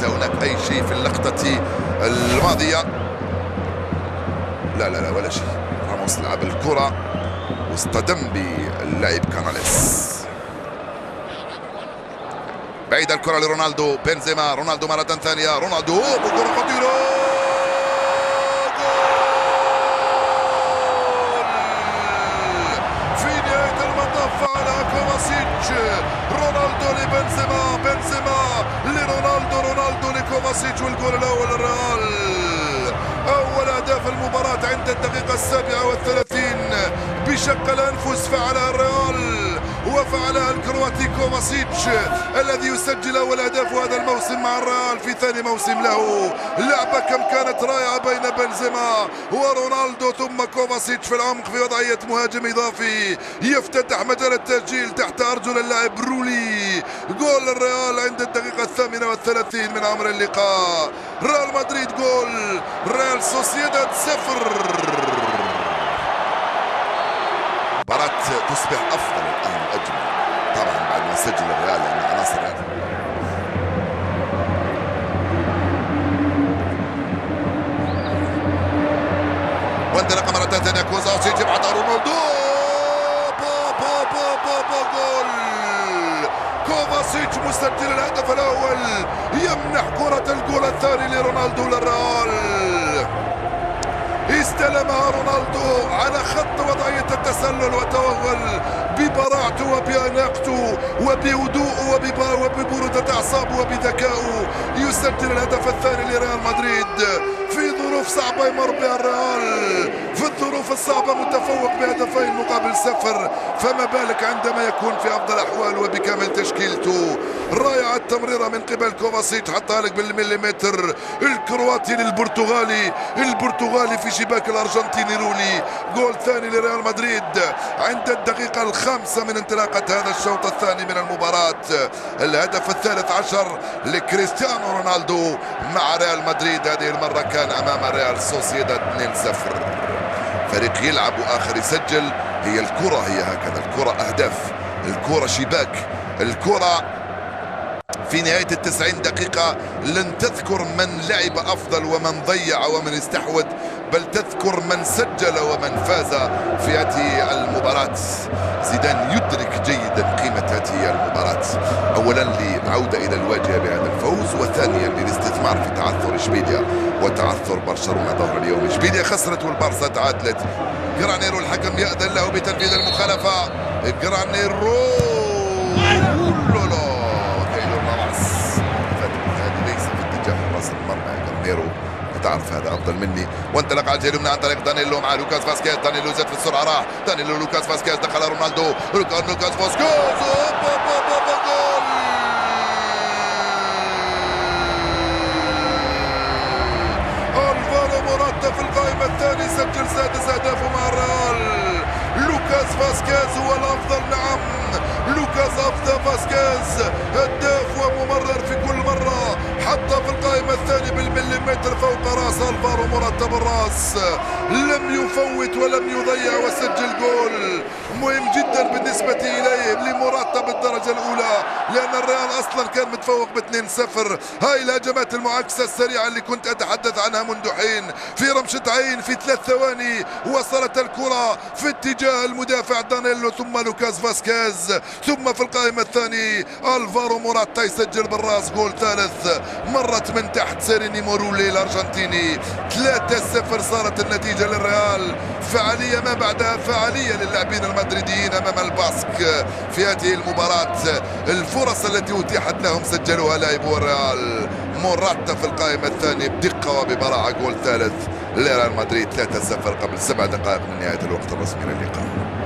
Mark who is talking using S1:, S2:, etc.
S1: ليس هناك أي شيء في اللقطة الماضية. لا لا لا ولا شيء. راموس لعب الكرة واصطدم باللاعب كاناليس. بعيد الكرة لرونالدو. بنزيما. رونالدو مرة ثانية. رونالدو بكرة خطيرة. في نهاية المطاف فعلها كوفاسيتش. رونالدو لبنزيما. بنزيما لرونالدو. رونالدو لكوفاسيتش والجول الأول للريال. أول أهداف المباراة عند الدقيقة 37 بشق الأنفس فعلها الريال وفعلها الكرواتي كوفاسيتش الذي يسجل أول أهداف هذا الموسم مع الريال في ثاني موسم له. لعبة كم كانت رائعة بين بنزيما ورونالدو ثم كوفاسيتش في العمق في وضعية مهاجم إضافي يفتتح مجال التسجيل تحت أرجل اللاعب رولي. جول الريال عند الدقيقة 38 من عمر اللقاء. ريال مدريد جول، ريال سوسيداد 0. مباراة تصبح أفضل الآن وأجمل طبعا بعد ما سجل الريال لأن عناصر الريال. وانطلق مرة ثانية كوفاسيتش يبعث رونالدو. جول كوفاسيتش مسجل الهدف الأول يمنح كرة الجول الثاني لرونالدو للريال. استلمها رونالدو على خط وضعية التسلل وتوغل ببراعته وبأناقته وبهدوءه وببرودة أعصابه وبذكائه يسجل الهدف الثاني لريال مدريد في ظروف صعبة يمر بها الريال. في الظروف الصعبة متفوق بهدفين مقابل 0 فما بالك عندما يكون في أفضل أحواله وبكامل تشكيلته. رائعة التمريرة من قبل كوفاسيتش حطها لك بالمليمتر. الكرواتي للبرتغالي. البرتغالي في شباك الأرجنتيني رولي. جول ثاني لريال مدريد عند الدقيقة 5 من انطلاقة هذا الشوط الثاني من المباراة. الهدف الثالث عشر لكريستيانو رونالدو مع ريال مدريد. هذه المرة كان أمام ريال سوسيداد 2-0. فريق يلعب وآخر يسجل. هي الكرة هي هكذا. الكرة أهداف. الكرة شباك. الكرة في نهاية 90 دقيقة لن تذكر من لعب أفضل ومن ضيع ومن استحوذ بل تذكر من سجل ومن فاز في هذه المباراة. زيدان يدرك جيدا قيمة هذه المباراة. أولا للعودة إلى الواجهة بهذا الفوز وثانيا للاستثمار في تعثر إشبيليا وتعثر برشلونة ظهر اليوم. إشبيليا خسرت والبارسا تعادلت. جرانيرو الحكم يأذن له بتنفيذ المخالفة. جرانيرو جرانيرو تعرف هذا افضل مني. وانطلق على الجهه اليمنى عن طريق دانيلو مع لوكاس فاسكيز. دانيلو زاد في السرعه راح دانيلو. لوكاس فاسكيز دخل رونالدو. لوكاس فاسكيز جول. الفارو موراتا في القائمه الثاني سجل 6 أهدافه مع الريال. لوكاس فاسكيز هو الافضل. نعم لوكاس فاسكيز هداف وممرر في كل مرة حتى في القائمة الثانية بالمليمتر فوق راس الفارو موراتا بالراس. لم يفوت ولم يضيع وسجل جول مهم جدا بالنسبة إليه لموراتا بالدرجة الأولى لأن الريال أصلا كان متفوق ب2-0. هاي الهجمات المعاكسة السريعة اللي كنت أتحدث عنها منذ حين. في رمشة عين في 3 ثواني وصلت الكرة في اتجاه المدافع دانيلو ثم لوكاس فاسكيز ثم في القائمة الثانية الفارو موراتا يسجل بالراس جول ثالث. مرت من تحت سيريني مورولي الأرجنتيني. 3-0 صارت النتيجة للريال. فعالية ما بعدها فعالية للاعبين المدريديين أمام الباسك في هذه المباراة. الفرص التي أتيحت لهم سجلوها لاعبو الريال. موراتا في القائمة الثانية بدقة وببراعة جول ثالث لريال مدريد 3-0 قبل 7 دقائق من نهاية الوقت الرسمي للقاء.